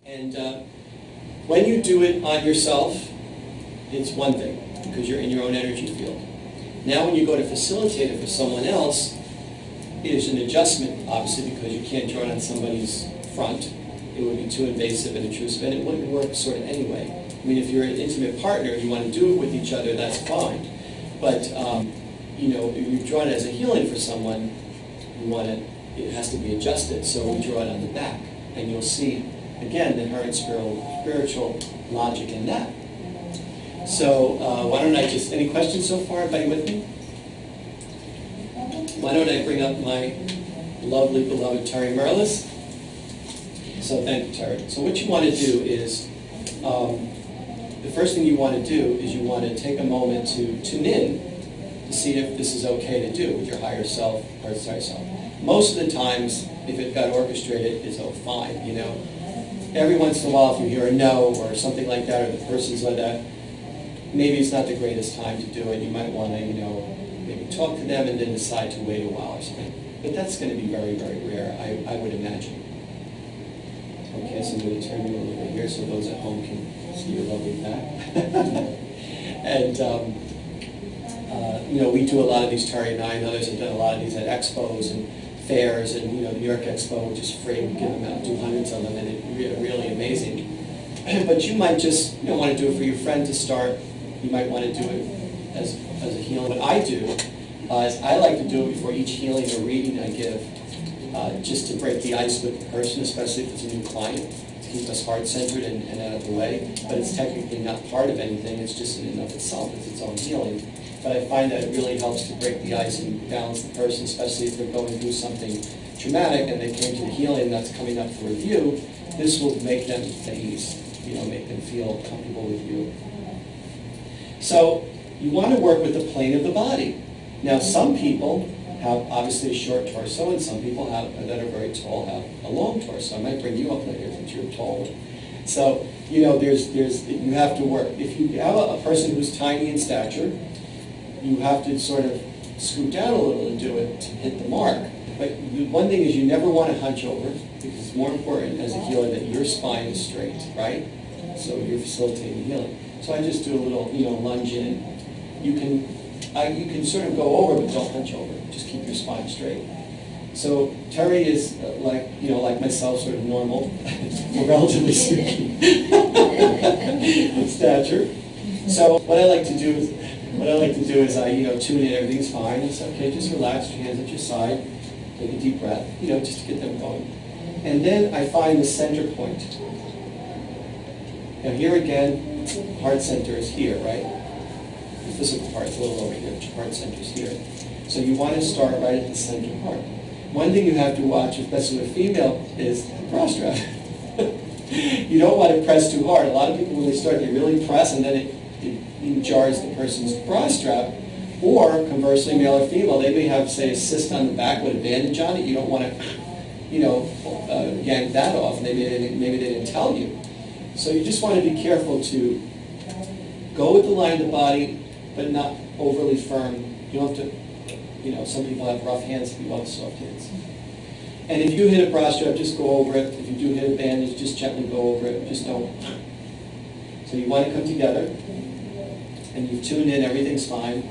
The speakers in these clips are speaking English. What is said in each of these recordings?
And when you do it on yourself, it's one thing, because you're in your own energy field. Now when you go to facilitate it for someone else, it is an adjustment, obviously, because you can't draw it on somebody's front. It would be too invasive and intrusive, and it wouldn't work sort of anyway. I mean, if you're an intimate partner and you want to do it with each other, that's fine. But, you know, if you draw it as a healing for someone, you want it has to be adjusted, so we draw it on the back. And you'll see, again, the inherent spiritual logic in that. So why don't I just, any questions so far? Everybody with me? Why don't I bring up my lovely, beloved Terry Merlis? So thank you, Terry. So what you want to do is, the first thing you want to do is you want to take a moment to tune in to see if this is okay to do with your higher self or higher self. Most of the times, if it got orchestrated, it's fine, you know. Every once in a while, if you hear a no or something like that, or the person's like that, maybe it's not the greatest time to do it. You might want to, you know, maybe talk to them and then decide to wait a while or something. But that's going to be very, very rare, I would imagine. Okay, so I'm going to turn you a little bit here so those at home can see your lovely back. And, you know, we do a lot of these, Terry and I and others have done a lot of these at expos and fairs, and, you know, the New York Expo, which is free, we give them out, do hundreds of them, and it's really amazing. But you might just, you know, want to do it for your friend to start. You might want to do it as a healing. What I do is I like to do it before each healing or reading I give, just to break the ice with the person, especially if it's a new client, to keep us heart-centered and out of the way. But it's technically not part of anything, it's just in and of itself, it's its own healing. But I find that it really helps to break the ice and balance the person, especially if they're going through something traumatic and they came to the healing that's coming up for review. This will make them at ease, you know, make them feel comfortable with you. So you want to work with the plane of the body. Now some people have obviously a short torso, and some people that are very tall have a long torso. I might bring you up later since you're tall. So, you know, you have to work. If you have a person who's tiny in stature, you have to sort of scoot down a little and do it to hit the mark. But one thing is you never want to hunch over, because it's more important as a healer that your spine is straight, right? So you're facilitating healing. So I just do a little, you know, lunge in. You can sort of go over, but don't hunch over. Just keep your spine straight. So Terry is like, you know, like myself, sort of normal, relatively speaking, stature. So what I like to do is I, you know, tune in. Everything's fine. It's okay. Just relax. Your hands at your side. Take a deep breath. You know, just to get them going. And then I find the center point. Now here again, heart center is here, right? The physical part is a little over here, but your heart center is here. So you want to start right at the center part. One thing you have to watch, especially with female, is the bra strap. You don't want to press too hard. A lot of people, when they start, they really press, and then it jars the person's bra strap. Or conversely, male or female, they may have, say, a cyst on the back with a bandage on it. You don't want to, you know, yank that off. Maybe they didn't tell you. So you just want to be careful to go with the line of the body, but not overly firm. You don't have to, you know, some people have rough hands, some people have soft hands. And if you hit a bra strap, just go over it. If you do hit a bandage, just gently go over it. Just don't. So you want to come together, and you tune in, everything's fine.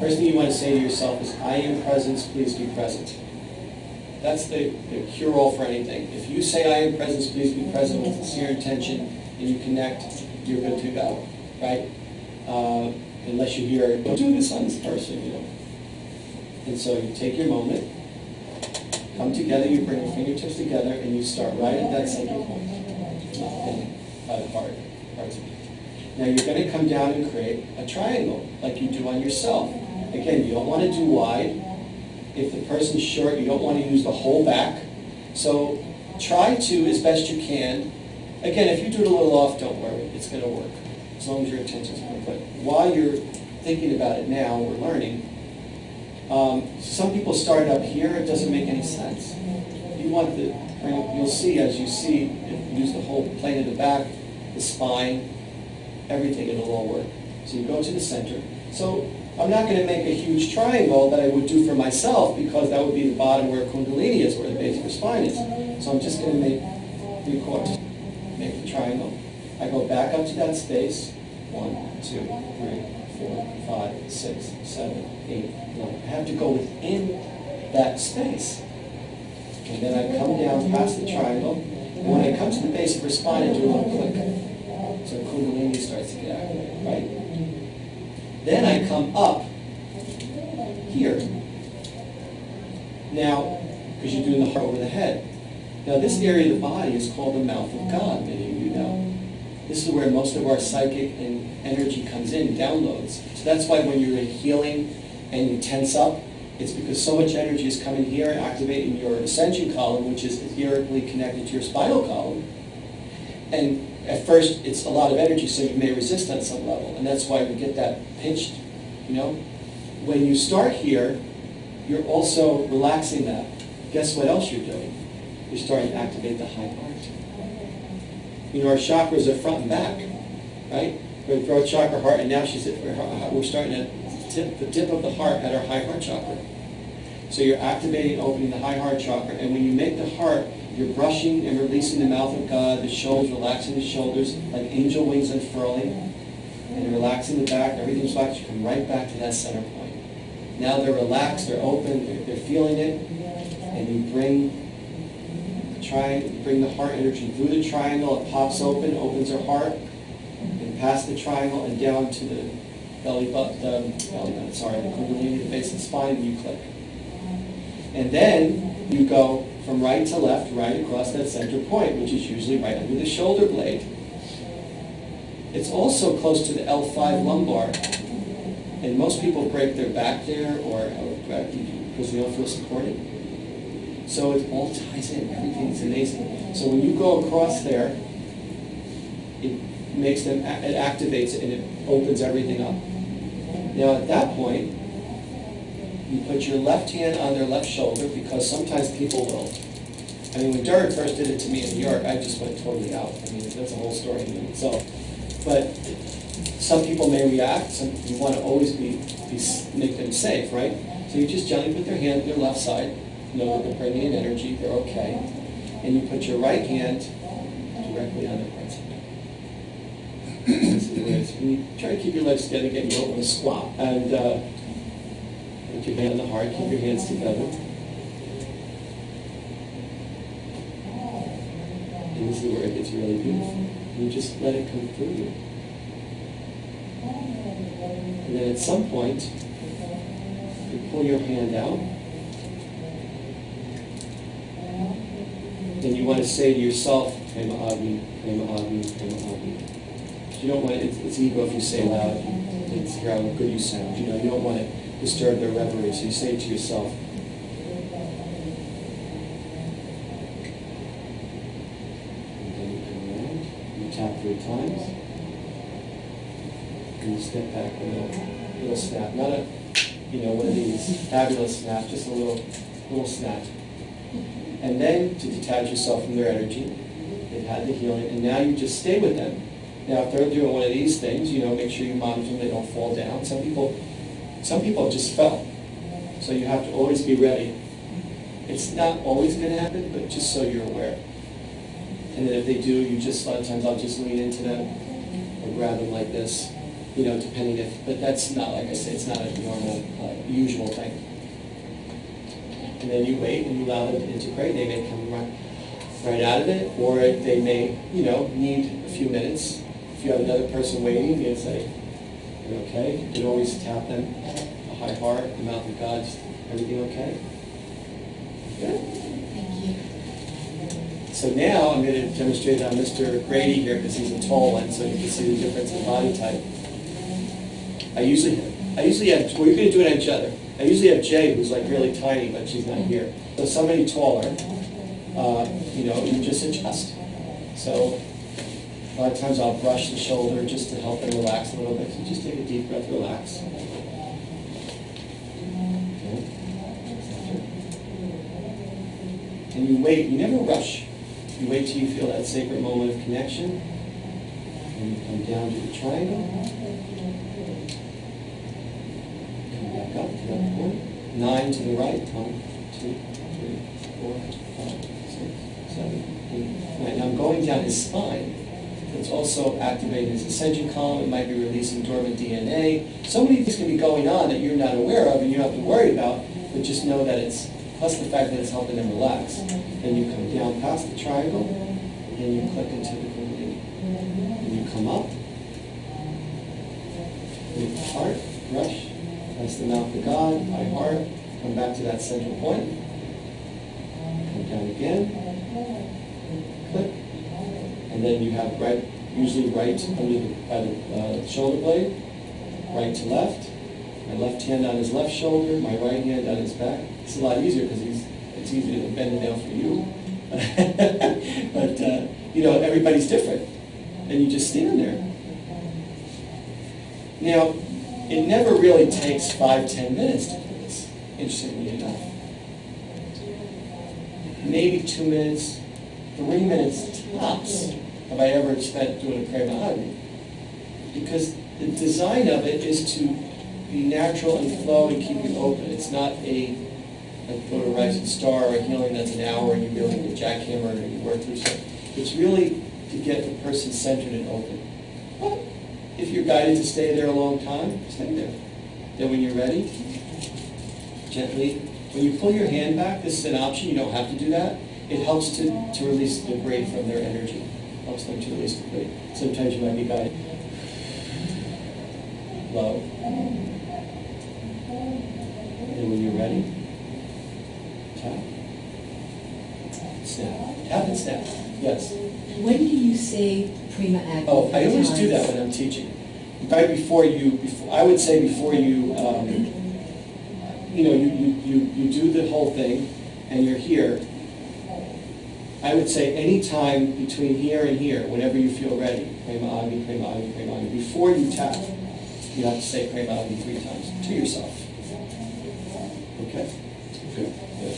First thing you want to say to yourself is, I am presence, please be present. That's the cure-all for anything. If you say, I am presence, please be present with sincere intention, and you connect, you're good to go, right? Unless you hear, don't do this on this person, you know. And so you take your moment, come together, you bring your fingertips together, and you start right at that center point, by the heart. Now you're going to come down and create a triangle, like you do on yourself. Again, you don't want to do wide. If the person's short, you don't want to use the whole back. So try to, as best you can. Again, if you do it a little off, don't worry. It's going to work, as long as your intention's good. But while you're thinking about it now, we're learning. Some people start up here. It doesn't make any sense. You want you'll see, as you see, if you use the whole plane of the back, the spine, everything, it'll all work. So you go to the center. So I'm not going to make a huge triangle that I would do for myself, because that would be the bottom where Kundalini is, where the base of the spine is. So I'm just going to make 3/4. Make the triangle. I go back up to that space. 1, 2, 3, 4, 5, 6, 7, 8, 9. I have to go within that space. And then I come down past the triangle. And when I come to the base of her spine, I do a little click. So Kundalini starts to get activated, right? Then I come up here. Now, because you're doing the heart over the head. Now this area of the body is called the mouth of God, many of you know. This is where most of our psychic and energy comes in, downloads. So that's why when you're healing and you tense up, it's because so much energy is coming here and activating your ascension column, which is etherically connected to your spinal column. And at first, it's a lot of energy, so you may resist on some level. And that's why we get that pinched, you know. When you start here, you're also relaxing that. Guess what else you're doing? You're starting to activate the high heart. You know, our chakras are front and back, right? We have throat chakra, heart, and now we're starting to tip the tip of the heart at our high heart chakra. So you're activating, opening the high heart chakra, and when you make the heart, you're brushing and releasing the mouth of God, the shoulders, relaxing the shoulders like angel wings unfurling, and relaxing the back, everything's relaxed. You come right back to that center point. Now they're relaxed, they're open, they're feeling it, and you bring the heart energy through the triangle. It pops open, opens her heart, and past the triangle and down to the the Kundalini, the base of the spine, and you click. And then you go from right to left, right across that center point, which is usually right under the shoulder blade. It's also close to the L5 lumbar, and most people break their back there or because they don't feel supported. So it all ties in. Everything's amazing. So when you go across there, it makes them, it activates it and it opens everything up. Now at that point, you put your left hand on their left shoulder, because sometimes people will. I mean, when Derek first did it to me in New York, I just went totally out. I mean, that's a whole story in itself. But some people may react. You want to always make them safe, right? So you just gently put their hand on their left side. Know that they're bringing in energy, they're okay. And you put your right hand directly on their right side. This is the way it is. And you try to keep your legs together again. You don't want to squat. And put your hand on the heart, keep your hands together. And this is where it gets really beautiful. You just let it come through you. And then at some point, you pull your hand out. And you want to say to yourself, Prema Agni, Prema Agni, Prema Agni. You don't want it's ego if you say it loud. It's how good you sound. You know, you don't want to disturb their reverie, so you say it to yourself. And then you come around, you tap 3 times, and you step back with a little snap. Not a, one of these fabulous snaps, just a little snap. And then to detach yourself from their energy. They've had the healing, and now you just stay with them. Now, if they're doing one of these things, make sure you monitor them, they don't fall down. Some people just fell. So you have to always be ready. It's not always going to happen, but just so you're aware. And then if they do, a lot of times I'll just lean into them or grab them like this, depending but that's not, like I say, it's not a normal, usual thing. And then you wait and you allow them to integrate. They may come right out of it, or they may, need a few minutes. If you have another person waiting, you can say, "You're okay." You can always tap them, the high heart, the mouth of God. Everything okay? Good. Thank you. So now I'm going to demonstrate on Mr. Grady here, because he's a tall one, so you can see the difference in body type. I usually have. Well, you're going to do it on each other. I usually have Jay, who's like really tiny, but she's not here. So somebody taller, you just adjust. So a lot of times I'll brush the shoulder just to help them relax a little bit. So just take a deep breath, relax. Okay. And you wait. You never rush. You wait till you feel that sacred moment of connection. And you come down to the triangle. Up to that point. 9 to the right. 1, 2, 3, 4, 5, 6, 7, 8, 9. Now I'm going down his spine. It's also activating his ascension column. It might be releasing dormant DNA. So many things can be going on that you're not aware of and you don't have to worry about, but just know that it's, plus the fact that it's helping them relax. Then you come down past the triangle, and you click into the Kundalini. And you come up, with the heart, brush, that's the mouth of God, my heart, come back to that central point, come down again, click, and then you have right, usually right under the, by the shoulder blade, right to left, my left hand on his left shoulder, my right hand on his back. It's a lot easier because it's easier to bend it down for you. But, you know, everybody's different. And you just stand there. Now, it never really takes 5-10 minutes to do this, interestingly enough. Maybe 2 minutes, 3 minutes tops have I ever spent doing a Prema Agni. Because the design of it is to be natural and flow and keep you open. It's not like go to Rising Star or a healing that's an hour and you really get jackhammered and you work through stuff. It's really to get the person centered and open. But if you're guided to stay there a long time, stay there. Then when you're ready, gently, when you pull your hand back, this is an option, you don't have to do that. It helps to release the debris from their energy. Helps them to release the debris. Sometimes you might be guided. Low. And when you're ready, tap. Snap. Tap and snap. Yes. When do you say Prema Agni? Oh, I always do that when I'm teaching. Right before you, I would say before you, you know, you do the whole thing and you're here. I would say any time between here and here, whenever you feel ready, Prema Agni, Prema Agni, Prema Agni. Before you tap, you have to say Prema Agni 3 times to yourself. Okay? Good. Good.